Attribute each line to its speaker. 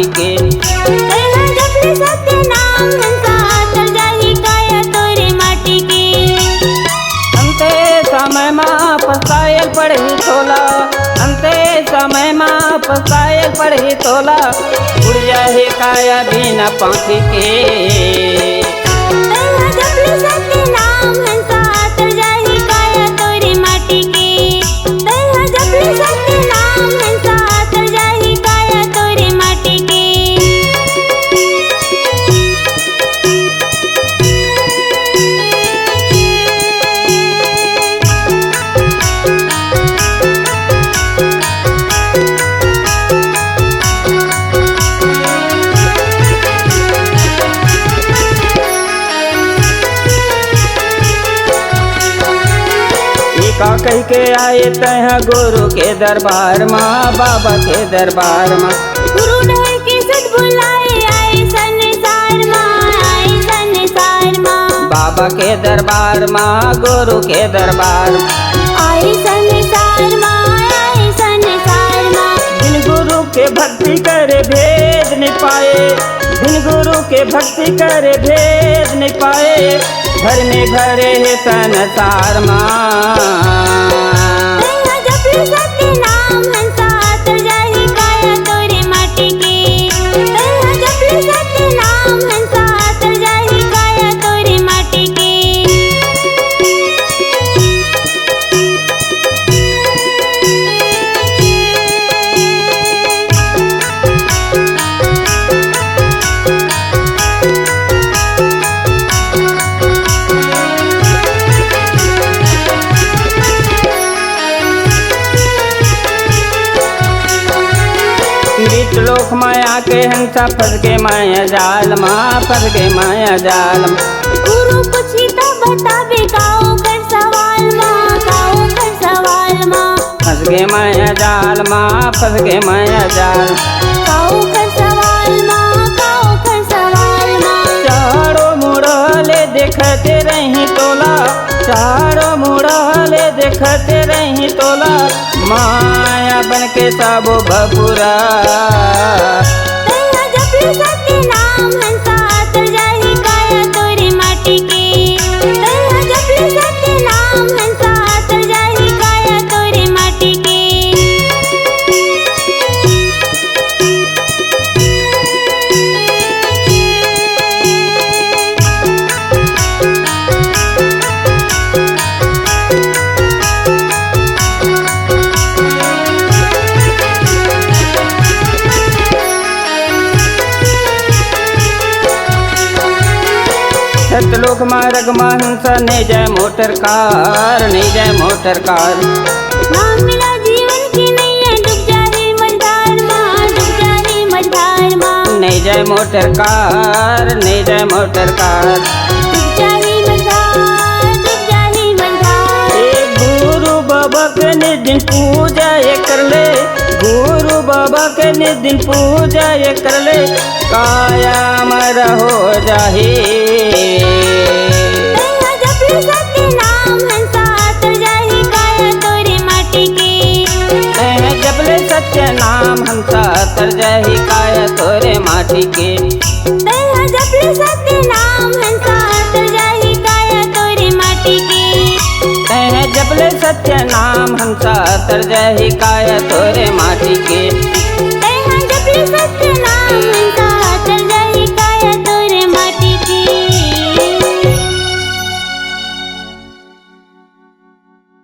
Speaker 1: माटी के।
Speaker 2: जपले सत्य नाम हंसा तर जाहि काया तोरे माटी के।
Speaker 1: अंते समय माँ पछतायल पड़ही तोला, अंते समय माँ पछतायल पड़ही तोला, उड़ जाहे काया बिना पंखी के।
Speaker 2: जपले सत्य नाम हंसा तर जाहि काया तोरे माटी के। जपले सत्य नाम हंसा तर जाहि काया तोरे माटी के।
Speaker 1: का कह के आए तह गुरु के दरबार माँ, बाबा के दरबार माँ।
Speaker 2: गुरु डर के सद बुलाए आए संसार माँ, आए संसार माँ।
Speaker 1: बाबा के दरबार माँ, गुरु के दरबार
Speaker 2: आए संसार माँ, आए संसार माँ।
Speaker 1: बिन गुरु के भक्ति करे भेद नहीं पाए, बिन गुरु के भक्ति करे भेद नहीं पाए, घर में भरे है संसार माँ।
Speaker 2: जपले सत्य नाम हंसा तर जाहि काया तोरे माटी के। जपले सत्य नाम हंसा तर जाहि काया तोरे माटी के।
Speaker 1: लोक माया के हंसा फंस के माया जाल माँ, फंस के माया जाल।
Speaker 2: गुरु पूछिता बतावे काओ कर सवाल माँ, काओ कर सवाल माँ।
Speaker 1: फंस के माया जाल माँ, फंस के माया जाल।
Speaker 2: काओ कर सवाल माँ, काओ कर सवाल माँ।
Speaker 1: चारों मुड़ले देखते रही तोला, चारों मुड़ले देखते रही तोला, माया बन के सबो बबुरा।
Speaker 2: जपले सत्य नाम हंसा तर जाहि काया तोरे माटी के। जपले सत्य नाम हंसा तर जाहि काया तोरे माटी के।
Speaker 1: सतलोक मार्ग हंसा नहीं जाए मोटर कार, नहीं जाए मोटर कार।
Speaker 2: नाम मिला जीवन की नैया डूब जाए मझधार माँ, डूब जाए मझधार माँ।
Speaker 1: नहीं जाए मोटर कार, नहीं जाए मोटर कार।
Speaker 2: डूब जाए मझधार, डूब जाए मझधार।
Speaker 1: गुरु बाबा के निदिन पूजा ये कर ले, गुरु बाबा के निदिन पूजा ये कर ले, काया अमर हो जाहे।
Speaker 2: जपले सत्य नाम हंसा तर जाहि काया तोरे माटी के।
Speaker 1: जपले सत्य नाम हंसा तर जाहि काया तोरे माटी के।
Speaker 2: जपले सत्य नाम हंसा तर जाहि काया तोरे माटी के।
Speaker 1: जपले सत्य नाम हंसा तर जाहि काया तोरे माटी के।